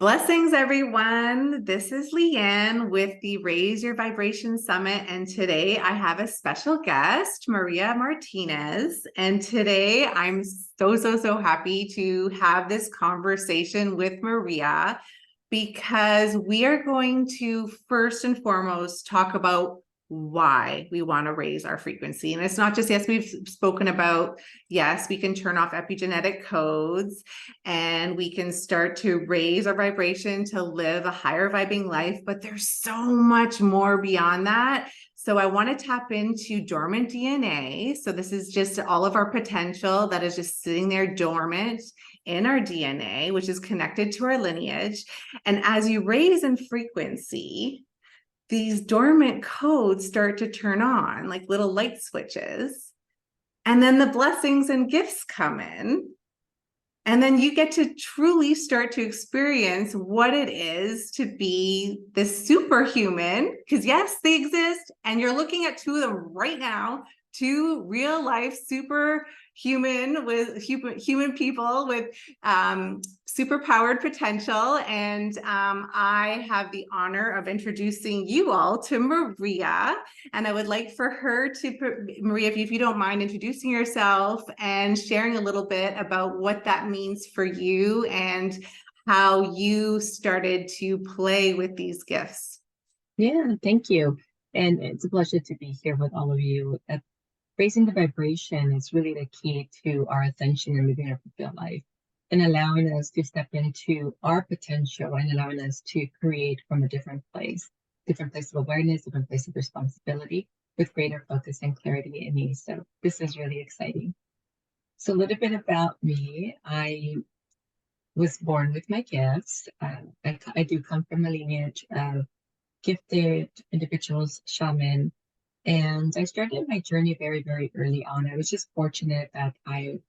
Blessings, everyone. This is Leanne with the Raise Your Vibration Summit. And today I have a special guest, Maria Martinez. And today I'm so happy to have this conversation with Maria because we are going to first and foremost talk about why we want to raise our frequency. And it's not just, yes, we've spoken about, yes, we can turn off epigenetic codes and we can start to raise our vibration to live a higher vibing life, but there's so much more beyond that. So I want to tap into dormant DNA. So this is just all of our potential that is just sitting there dormant in our DNA, which is connected to our lineage. And as you raise in frequency, these dormant codes start to turn on like little light switches. And then the blessings and gifts come in. And then you get to truly start to experience what it is to be this superhuman, because yes, they exist. And you're looking at two of them right now, two real life superhuman with human people with super powered potential. And I have the honor of introducing you all to Maria. And I would like for her to, Maria, if you don't mind introducing yourself and sharing a little bit about what that means for you and how you started to play with these gifts. Yeah, thank you. And it's a pleasure to be here with all of you. Raising the vibration is really the key to our ascension and living a fulfilled life and allowing us to step into our potential and allowing us to create from a different place of awareness, different place of responsibility with greater focus and clarity and ease. So this is really exciting. So a little bit about me. I was born with my gifts. I do come from a lineage of gifted individuals, shaman, and I started my journey very early on. I was just fortunate that I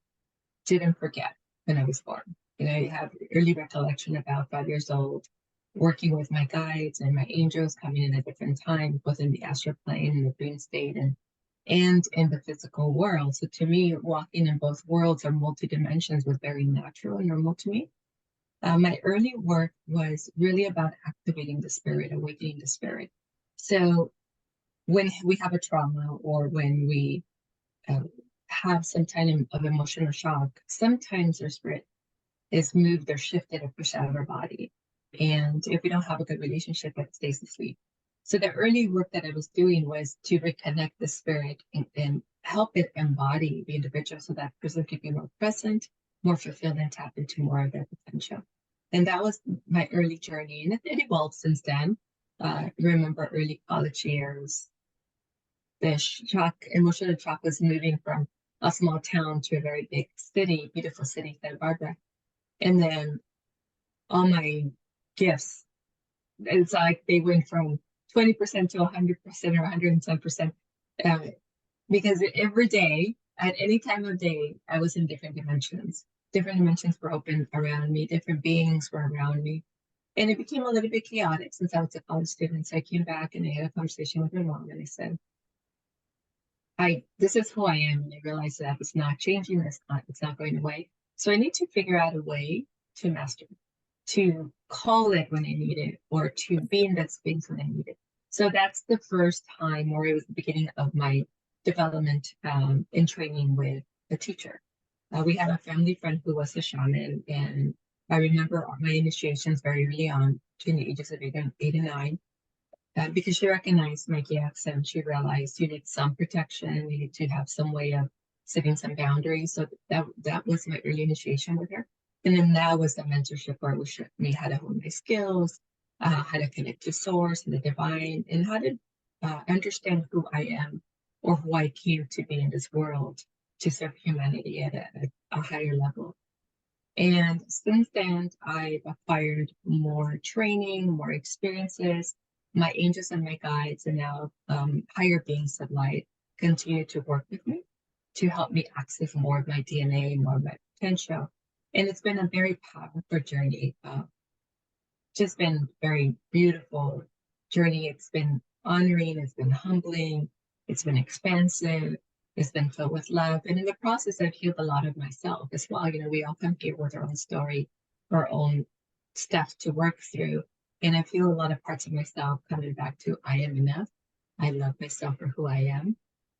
didn't forget when I was born. And I have early recollection about 5 years old, working with my guides and my angels coming in at different times, both in the astral plane, in the dream state, and in the physical world. So to me, walking in both worlds or multi-dimensions was very natural and normal to me. My early work was really about activating the spirit, awakening the spirit. So when we have a trauma or when we uh, have some kind of emotional shock, sometimes our spirit is moved or shifted or pushed out of our body. And if we don't have a good relationship, it stays asleep. So the early work that I was doing was to reconnect the spirit and help it embody the individual so that person could be more present, more fulfilled, and tap into more of their potential. And that was my early journey. And it evolved since then. Remember early college years, the emotional shock was moving from a small town to a very big city, beautiful city, Santa Barbara. And then all my gifts, it's like they went from 20% to 100% or 110%. Uh, because every day, at any time of day, I was in different dimensions. Different dimensions were open around me, different beings were around me. And it became a little bit chaotic since I was a college student. So I came back and I had a conversation with my mom and I said, this is who I am, and I realize that it's not changing, it's not going away. So I need to figure out a way to master it, to call it when I need it, or to be in that space when I need it. So that's the first time, or it was the beginning of my development in training with a teacher. We had a family friend who was a shaman, and I remember my initiations very early on, between the ages of 8 and 9, because she recognized my gifts and she realized you need some protection, you need to have some way of setting some boundaries. So that was my early initiation with her. And then that was the mentorship where we showed me how to hone my skills, how to connect to source and the divine, and how to understand who I am or who I came to be in this world to serve humanity at a higher level. And since then, I've acquired more training, more experiences. My angels and my guides and now higher beings of light continue to work with me to help me access more of my DNA, more of my potential. And it's been a very powerful journey. Just been very beautiful journey. It's been honoring, it's been humbling, it's been expansive, it's been filled with love. And in the process, I've healed a lot of myself as well. You know, we all come here with our own story, our own stuff to work through. And I feel a lot of parts of myself coming back to I am enough. I love myself for who I am.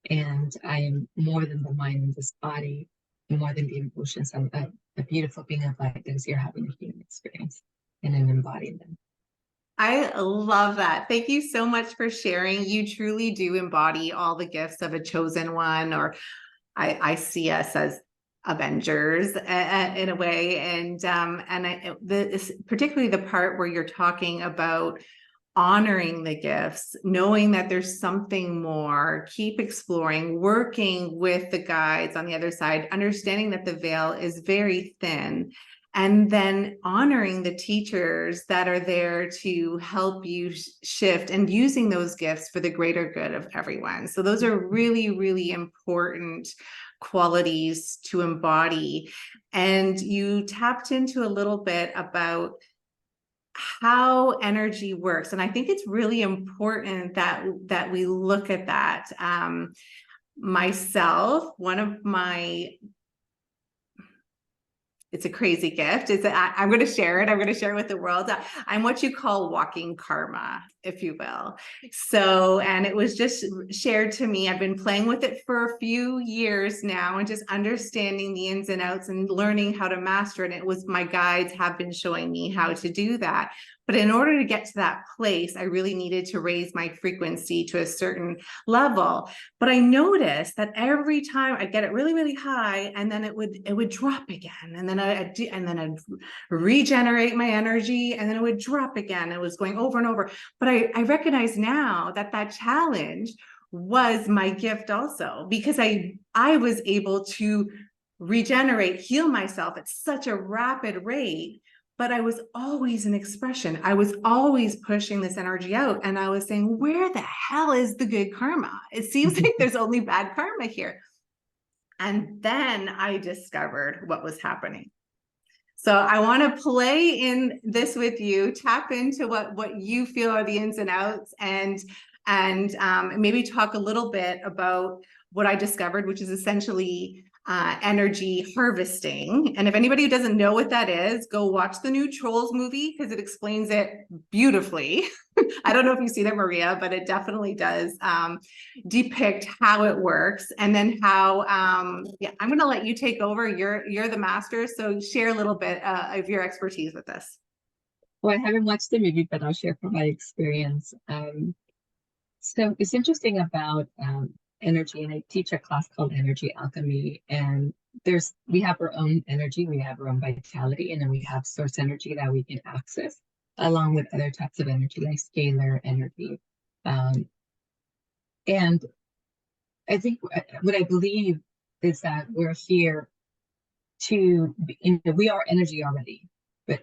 And I am more than the mind and this body, more than the emotions. I'm a beautiful being of light that is here having a human experience and an embodiment. I love that. Thank you so much for sharing. You truly do embody all the gifts of a chosen one, or I see us as Avengers in a way. Particularly the part where you're talking about honoring the gifts, knowing that there's something more, keep exploring, working with the guides on the other side, understanding that the veil is very thin, and then honoring the teachers that are there to help you shift and using those gifts for the greater good of everyone. So those are really, really important qualities to embody. And you tapped into a little bit about how energy works, and I think it's really important that we look at that. Myself, one of my, it's a crazy gift. I'm going to share it. I'm going to share it with the world. I'm what you call walking karma, if you will. So, and it was just shared to me. I've been playing with it for a few years now and just understanding the ins and outs and learning how to master it. And it was my guides have been showing me how to do that. But in order to get to that place, I really needed to raise my frequency to a certain level. But I noticed that every time I get it really, really high, and then it would drop again, and then I'd regenerate my energy, and then it would drop again. It was going over and over. But I recognize now that that challenge was my gift also, because I was able to regenerate, heal myself at such a rapid rate. But I was always an expression. I was always pushing this energy out. And I was saying, where the hell is the good karma? It seems like there's only bad karma here. And then I discovered what was happening. So I want to play in this with you, tap into what you feel are the ins and outs, and maybe talk a little bit about what I discovered, which is essentially energy harvesting. And if anybody who doesn't know what that is, go watch the new Trolls movie, because it explains it beautifully. I don't know if you've seen it, Maria, but it definitely does depict how it works, and then how yeah, I'm going to let you take over. You're the master, so share a little bit of your expertise with this. Well, I haven't watched the movie, but I'll share from my experience. So it's interesting about energy, and I teach a class called Energy Alchemy, and we have our own energy, we have our own vitality, and then we have source energy that we can access, along with other types of energy like scalar energy. And I think what I believe is that we're here to, we are energy already, but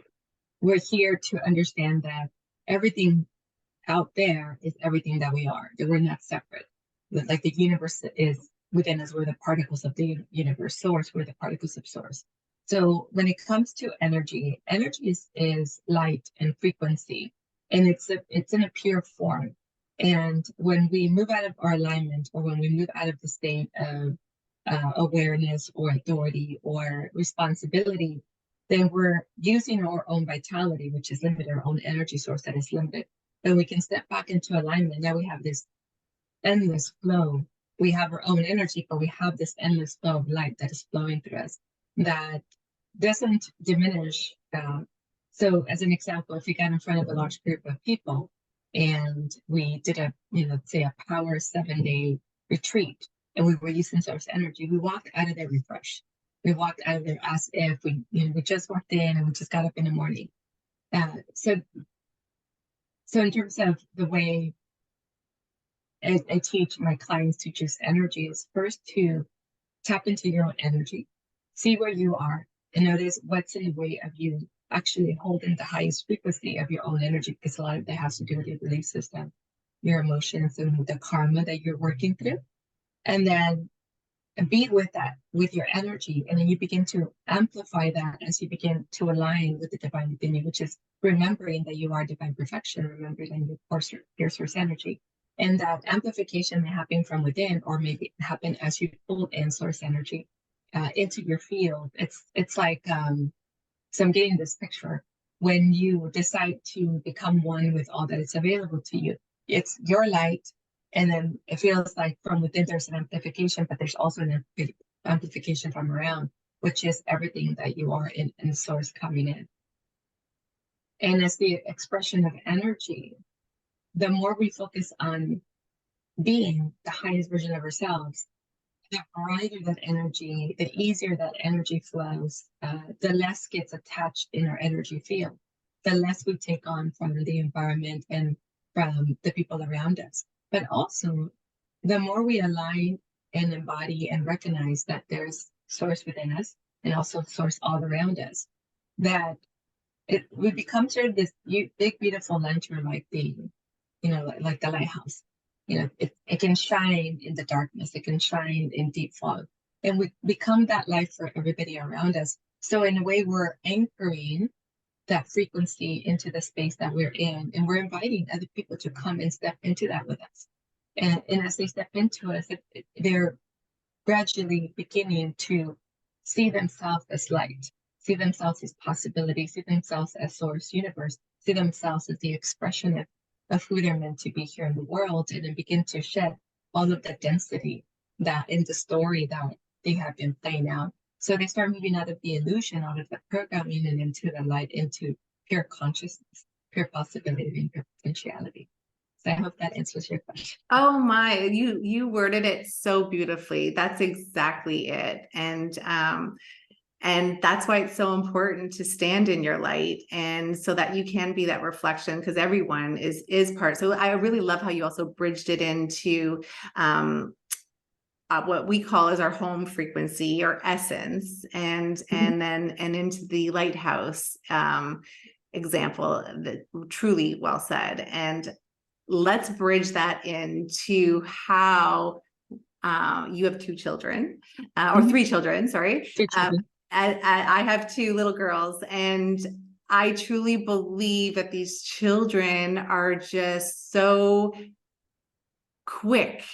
we're here to understand that everything out there is everything that we are, that we're not separate. Like the universe is within us, we're the particles of the universe. Source, we're the particles of source. So when it comes to energy, energy is light and frequency, and it's in a pure form. And when we move out of our alignment, or when we move out of the state of awareness or authority or responsibility, then we're using our own vitality, which is limited, our own energy source that is limited. Then we can step back into alignment. Now we have this endless flow. We have our own energy, but we have this endless flow of light that is flowing through us that doesn't diminish. So as an example, if we got in front of a large group of people and we did say a power 7-day retreat, and we were using source energy, we walked out of there refreshed. We walked out of there as if we just walked in and we just got up in the morning. So in terms of the way I teach my clients to choose energy, is first to tap into your own energy, see where you are, and notice what's in the way of you actually holding the highest frequency of your own energy, because a lot of that has to do with your belief system, your emotions, and the karma that you're working through. And then be with that, with your energy, and then you begin to amplify that as you begin to align with the divine within you, which is remembering that you are divine perfection, remembering that your source energy. And that amplification may happen from within, or maybe happen as you pull in source energy into your field. It's like, so I'm getting this picture. when you decide to become one with all that is available to you. It's your light, and then it feels like from within there's an amplification, but there's also an amplification from around, which is everything that you are in source coming in. And as the expression of energy, the more we focus on being the highest version of ourselves, the brighter that energy, the easier that energy flows, the less gets attached in our energy field, the less we take on from the environment and from the people around us. But also, the more we align and embody and recognize that there's source within us and also source all around us, that we become sort of this big, beautiful lantern, like like the lighthouse. It can shine in the darkness, it can shine in deep fog, and we become that light for everybody around us. So in a way, we're anchoring that frequency into the space that we're in, and we're inviting other people to come and step into that with us. And as they step into us, they're gradually beginning to see themselves as light, see themselves as possibility, see themselves as source universe, see themselves as the expression of who they're meant to be here in the world, and then begin to shed all of the density that in the story that they have been playing out. So they start moving out of the illusion, out of the programming, and into the light, into pure consciousness, pure possibility, and pure potentiality. So I hope that answers your question. Oh my, you worded it so beautifully. That's exactly it. And that's why it's so important to stand in your light, and so that you can be that reflection, because everyone is part. So I really love how you also bridged it into what we call as our home frequency or essence, and then into the lighthouse example. That truly well said. And let's bridge that into how you have two children, or three children, sorry. I have two little girls, and I truly believe that these children are just so quick.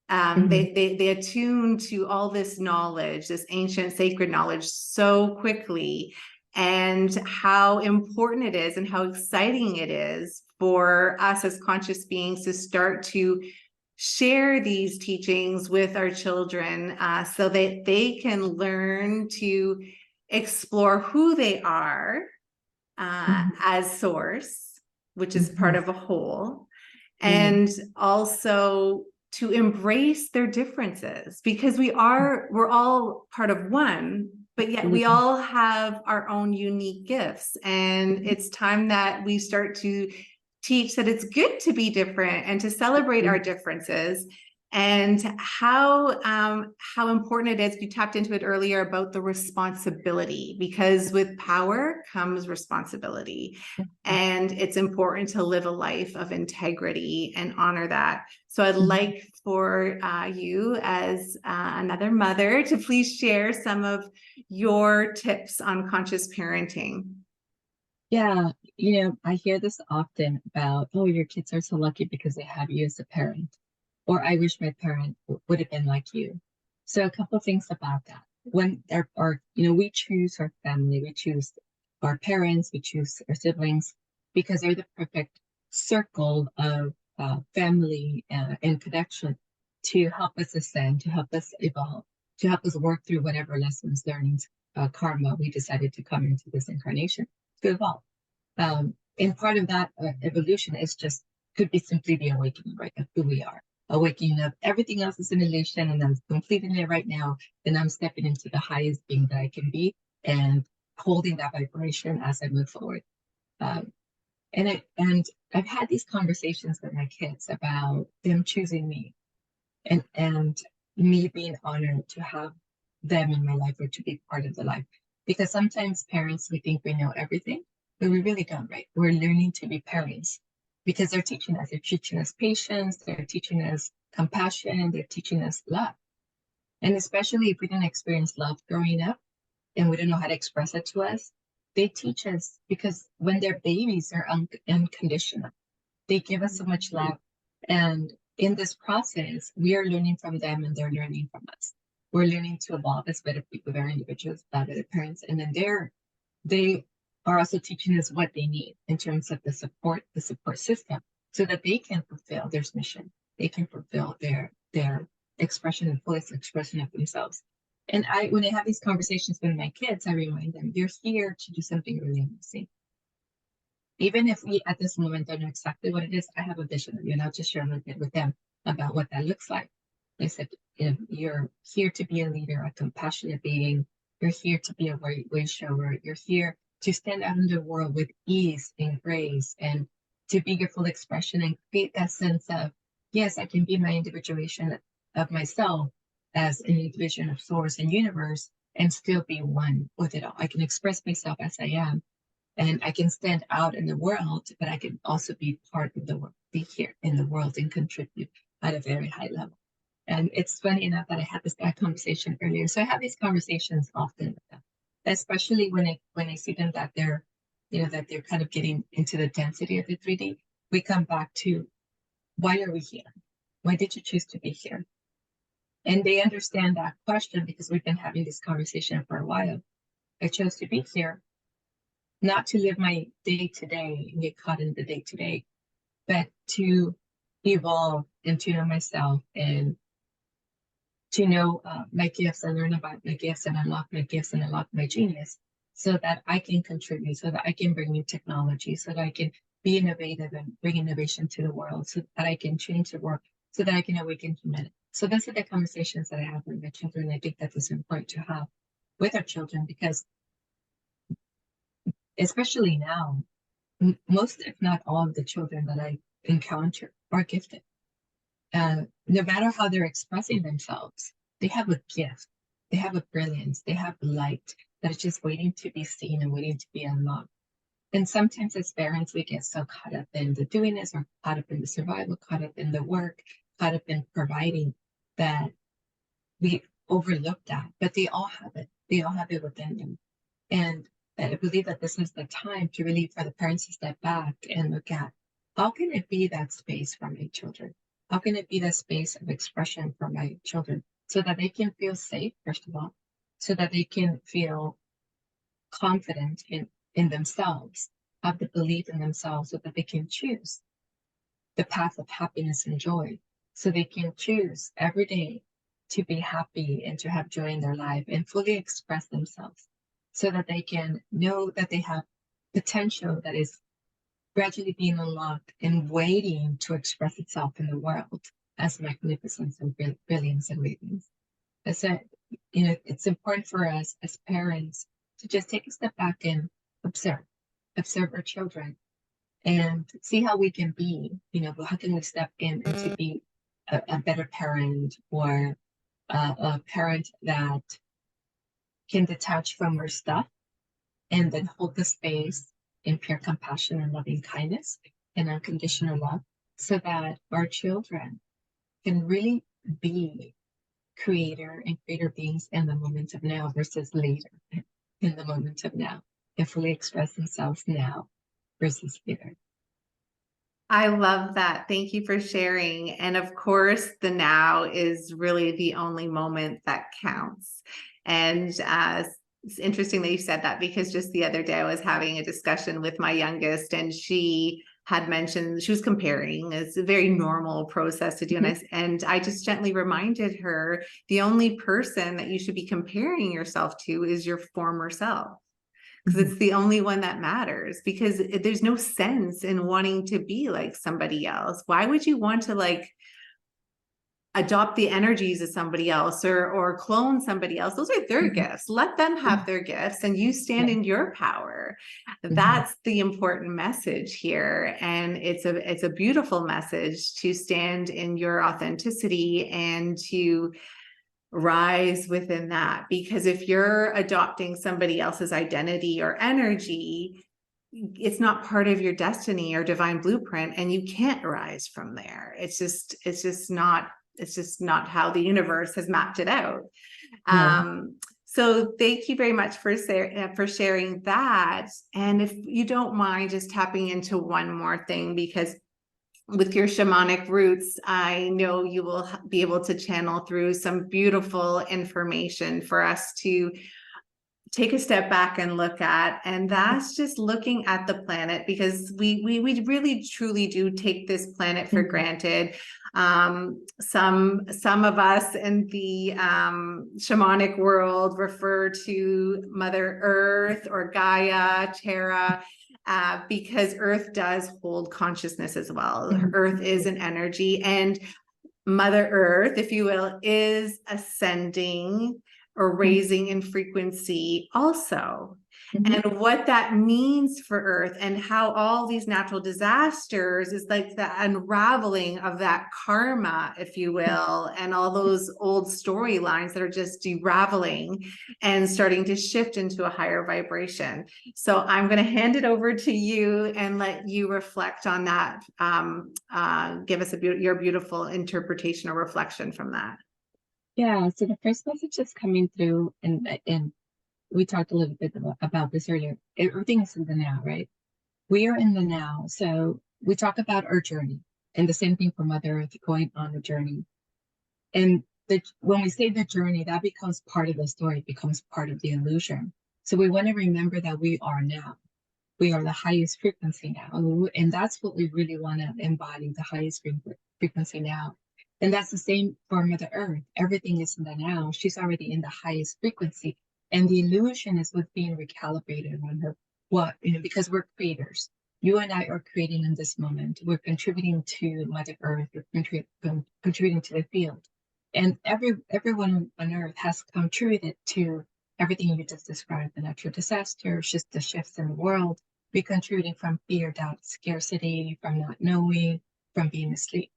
They attune to all this knowledge, this ancient sacred knowledge, so quickly, and how important it is and how exciting it is for us as conscious beings to start to share these teachings with our children, so that they can learn to explore who they are as source, which is part of a whole, and also to embrace their differences, because we're all part of one, but yet we all have our own unique gifts. And it's time that we start to teach that it's good to be different and to celebrate our differences, and how important it is. You tapped into it earlier about the responsibility, because with power comes responsibility, and it's important to live a life of integrity and honor that. So I'd like for you as another mother to please share some of your tips on conscious parenting. Yeah, I hear this often about, oh, your kids are so lucky because they have you as a parent, or I wish my parent would have been like you. So a couple of things about that. When there are, we choose our family, we choose our parents, we choose our siblings, because they're the perfect circle of family and connection to help us ascend, to help us evolve, to help us work through whatever lessons, learnings, karma we decided to come into this incarnation to evolve. And part of that evolution could be simply the awakening, right, of who we are. Awakening of everything else is an illusion, and I'm completing it right now. Then I'm stepping into the highest being that I can be, and holding that vibration as I move forward. And I've had these conversations with my kids about them choosing me, and me being honored to have them in my life, or to be part of the life. Because sometimes parents, we think we know everything, but we really don't, right? We're learning to be parents because they're teaching us. They're teaching us patience, they're teaching us compassion, they're teaching us love. And especially if we didn't experience love growing up and we don't know how to express it to us, they teach us, because when they're babies, they're unconditional. They give us so much love. And in this process, we are learning from them and they're learning from us. We're learning to evolve as better people, better individuals, better parents. And then they are also teaching us what they need in terms of the support system, so that they can fulfill their mission. They can fulfill their expression and fullest expression of themselves. And when I have these conversations with my kids, I remind them, you're here to do something really amazing. Even if we at this moment don't know exactly what it is, I have a vision of you, and I'll just share a little bit with them about what that looks like. They said, you're here to be a leader, a compassionate being. You're here to be a way shower. You're here to stand out in the world with ease and grace, and to be your full expression and create that sense of, yes, I can be my individuation of myself as an individual of source and universe, and still be one with it all. I can express myself as I am, and I can stand out in the world, but I can also be part of the world, be here in the world and contribute at a very high level. And it's funny enough that I had that conversation earlier. So I have these conversations often with them, especially when I see them that they're, that they're kind of getting into the density of the 3D. We come back to, why are we here? Why did you choose to be here? And they understand that question because we've been having this conversation for a while. I chose to be here not to live my day-to-day and get caught in the day-to-day, but to evolve and to know myself and to know my gifts and learn about my gifts and unlock my gifts and unlock my genius, so that I can contribute, so that I can bring new technology, so that I can be innovative and bring innovation to the world, so that I can change the world, so that I can awaken humanity. So those are the conversations that I have with my children. I think that is important to have with our children, because especially now, most, if not all, of the children that I encounter are gifted. No matter how they're expressing themselves, they have a gift, they have a brilliance, they have light that is just waiting to be seen and waiting to be unlocked. And sometimes as parents, we get so caught up in the doingness, or caught up in the survival, caught up in the work, caught up in providing, that we overlook that. But they all have it. They all have it within them. And I believe that this is the time to really, for the parents to step back and look at, how can it be that space for my children? How can it be that space of expression for my children, so that they can feel safe, first of all, so that they can feel confident in themselves, have the belief in themselves, so that they can choose the path of happiness and joy, so they can choose every day to be happy and to have joy in their life and fully express themselves, so that they can know that they have potential that is gradually being unlocked and waiting to express itself in the world as magnificence and brilliance and radiance. So, it's important for us as parents to just take a step back and observe our children and see how we can be, how can we step in and to be a better parent, or a parent that can detach from our stuff and then hold the space in pure compassion and loving kindness and unconditional love, so that our children can really be creator beings in the moment of now versus later in the moment of now, and fully express themselves now versus later. I love that. Thank you for sharing. And of course, the now is really the only moment that counts. And it's interesting that you said that, because just the other day I was having a discussion with my youngest, and she had mentioned, she was comparing. It's a very normal process to do. And I just gently reminded her, the only person that you should be comparing yourself to is your former self, because it's the only one that matters, because there's no sense in wanting to be like somebody else. Why would you want to adopt the energies of somebody else, or clone somebody else? Those are their gifts. Let them have their gifts, and you stand in your power. That's the important message here. And it's a beautiful message to stand in your authenticity and to rise within that. Because if you're adopting somebody else's identity or energy, it's not part of your destiny or divine blueprint, and you can't rise from there. It's just not how the universe has mapped it out. So thank you very much for sharing that. And if you don't mind just tapping into one more thing, because with your shamanic roots, I know you will be able to channel through some beautiful information for us to take a step back and look at, and that's just looking at the planet, because we really truly do take this planet for granted. Some of us in the shamanic world refer to Mother Earth or Gaia, Terra, because Earth does hold consciousness as well. Earth is an energy, and Mother Earth, if you will, is ascending or raising in frequency also. And what that means for Earth, and how all these natural disasters is like the unraveling of that karma, if you will, and all those old storylines that are just deraveling and starting to shift into a higher vibration. So I'm going to hand it over to you and let you reflect on that. Give us your beautiful interpretation or reflection from that. Yeah, so the first message is coming through, and we talked a little bit about this earlier. Everything is in the now, right? We are in the now. So we talk about our journey, and the same thing for Mother Earth, going on the journey. And when we say the journey, that becomes part of the story, it becomes part of the illusion. So we want to remember that we are now. We are the highest frequency now. And that's what we really want to embody, the highest frequency now. And that's the same for Mother Earth. Everything is in the now. She's already in the highest frequency. And the illusion is what's being recalibrated on her. Because we're creators. You and I are creating in this moment. We're contributing to Mother Earth. We're contributing to the field. And everyone on Earth has contributed to everything you just described, the natural disasters, just the shifts in the world. We're contributing from fear, doubt, scarcity, from not knowing, from being asleep.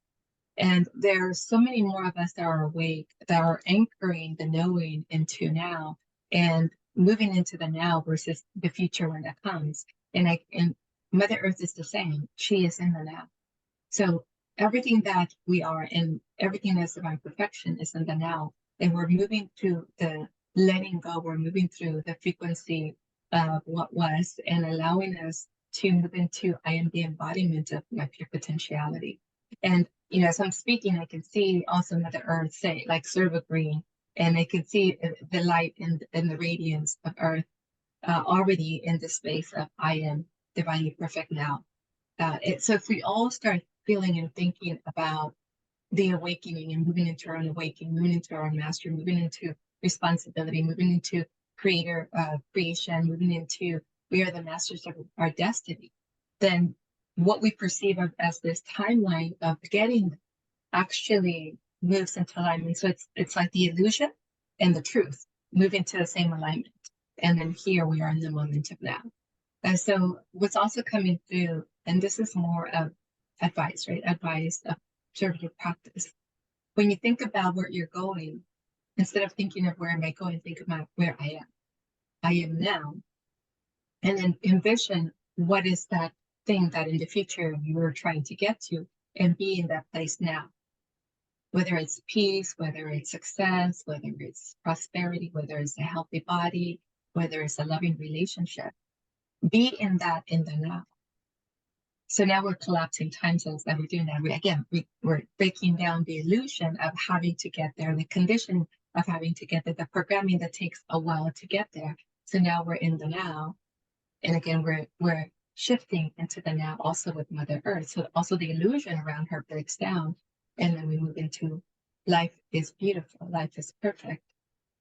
And there are so many more of us that are awake, that are anchoring the knowing into now and moving into the now versus the future when that comes. And Mother Earth is the same. She is in the now. So everything that we are and everything that's divine perfection is in the now. And we're moving through the letting go. We're moving through the frequency of what was and allowing us to move into, I am the embodiment of my pure potentiality. And, as I'm speaking, I can see also Mother Earth say, like silver green, and I can see the light and the radiance of Earth already in the space of I am divinely perfect now. So if we all start feeling and thinking about the awakening and moving into our own awakening, moving into our own mastery, moving into responsibility, moving into creation, moving into we are the masters of our destiny, then what we perceive as this timeline of getting actually moves into alignment. So it's like the illusion and the truth move into the same alignment. And then here we are in the moment of now. And so what's also coming through, and this is more of advice, right? Advice of observative practice. When you think about where you're going, instead of thinking of where am I going, think about where I am. I am now. And then envision what is that thing that in the future you're trying to get to, and be in that place now. Whether it's peace, whether it's success, whether it's prosperity, whether it's a healthy body, whether it's a loving relationship, be in that in the now. So now we're collapsing time zones that we're doing that. We're breaking down the illusion of having to get there, the condition of having to get there, the programming that takes a while to get there. So now we're in the now. And again, we're shifting into the now also with Mother Earth. So also the illusion around her breaks down. And then we move into life is beautiful, life is perfect,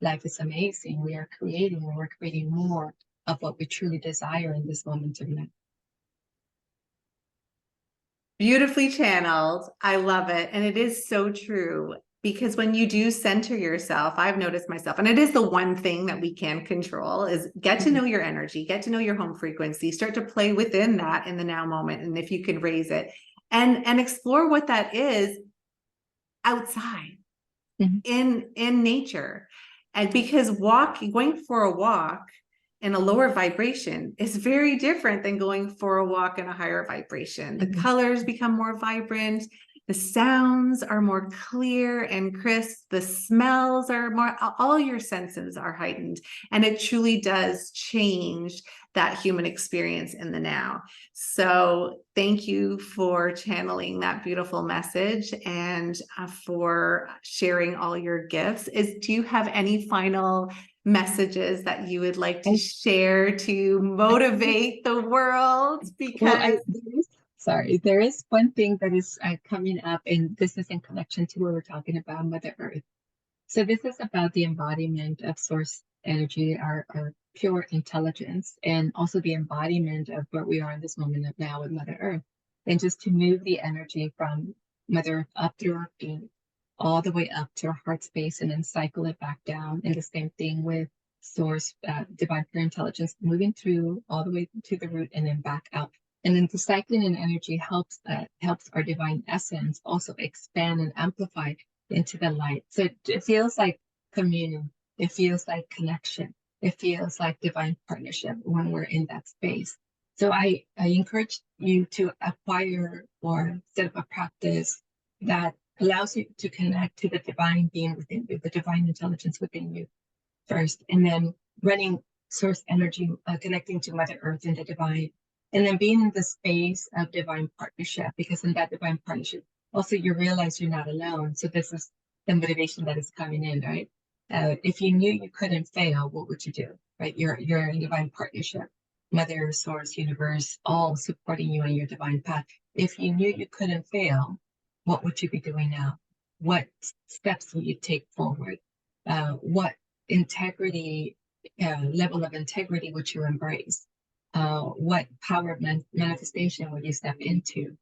life is amazing. We are creating, and we're creating more of what we truly desire in this moment of now. Beautifully channeled. I love it. And it is so true, because when you do center yourself, I've noticed myself, and it is the one thing that we can control, is get to know your energy, get to know your home frequency, start to play within that in the now moment. And if you can raise it and explore what that is outside in nature. And because going for a walk in a lower vibration is very different than going for a walk in a higher vibration. The colors become more vibrant. The sounds are more clear and crisp. The smells are more, all your senses are heightened. And it truly does change that human experience in the now. So thank you for channeling that beautiful message and for sharing all your gifts. Do you have any final messages that you would like to share to motivate the world? Because there is one thing that is coming up, and this is in connection to what we're talking about, Mother Earth. So this is about the embodiment of source energy, our pure intelligence, and also the embodiment of where we are in this moment of now with Mother Earth. And just to move the energy from Mother Earth up through our feet, all the way up to our heart space, and then cycle it back down. And the same thing with source, divine pure intelligence, moving through all the way to the root and then back out. And then the cycling in energy helps our divine essence also expand and amplify into the light. So it feels like communion. It feels like connection. It feels like divine partnership when we're in that space. So I encourage you to acquire or set up a practice that allows you to connect to the divine being within you, the divine intelligence within you first, and then running source energy, connecting to Mother Earth and the divine, and then being in the space of divine partnership, because in that divine partnership, also you realize you're not alone. So this is the motivation that is coming in, right? If you knew you couldn't fail, what would you do, right? You're in divine partnership, Mother, Source, Universe, all supporting you on your divine path. If you knew you couldn't fail, what would you be doing now? What steps will you take forward? What integrity, level of integrity would you embrace? What power of manifestation would you step into?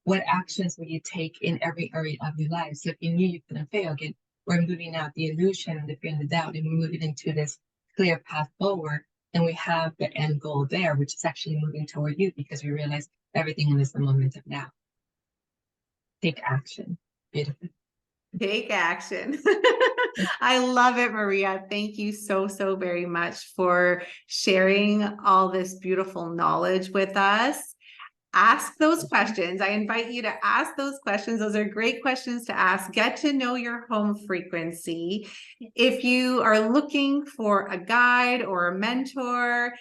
What actions would you take in every area of your life? So if you knew you couldn't fail, again, we're moving out the illusion and the fear and the doubt, and we're moving into this clear path forward. And we have the end goal there, which is actually moving toward you, because we realize everything is the moment of now. Take action. Beautiful. Take action. I love it, Maria. Thank you so very much for sharing all this beautiful knowledge with us. Ask those questions. I invite you to ask those questions. Those are great questions to ask. Get to know your home frequency. If you are looking for a guide or a mentor,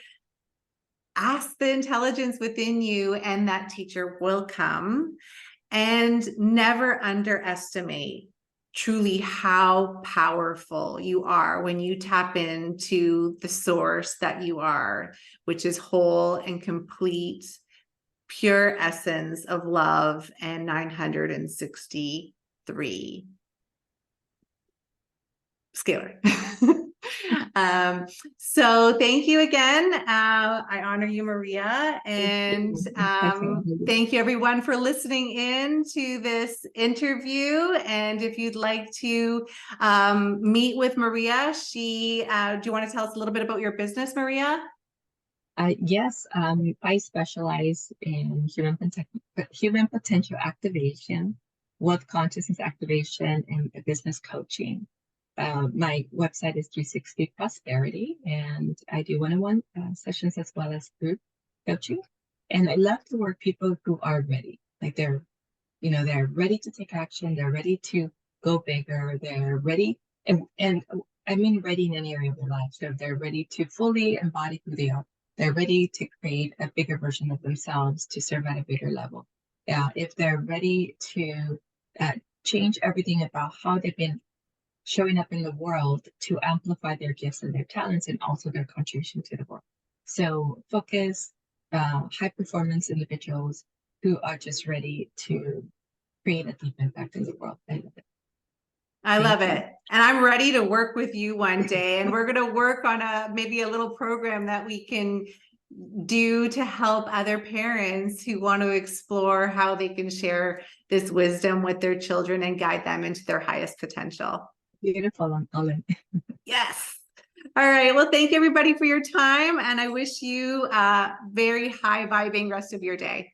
ask the intelligence within you, and that teacher will come. And never underestimate truly how powerful you are when you tap into the source that you are, which is whole and complete, pure essence of love and 963 scalar. So thank you again. I honor you, Maria, and thank you everyone for listening in to this interview. And if you'd like to meet with Maria, do you want to tell us a little bit about your business, Maria? Yes, I specialize in human potential activation, wealth consciousness activation, and business coaching. My website is 360 Prosperity, and I do one-on-one sessions as well as group coaching. And I love to work with people who are ready, like they're ready to take action. They're ready to go bigger. They're ready, and I mean ready in any area of their life. So they're ready to fully embody who they are. They're ready to create a bigger version of themselves to serve at a bigger level. If they're ready to change everything about how they've been showing up in the world to amplify their gifts and their talents, and also their contribution to the world. So focus, high performance individuals who are just ready to create a deep impact in the world. I love it. And I'm ready to work with you one day. And we're going to work on maybe a little program that we can do to help other parents who want to explore how they can share this wisdom with their children and guide them into their highest potential. Beautiful. All in. Yes. All right. Well, thank you everybody for your time. And I wish you a very high vibing rest of your day.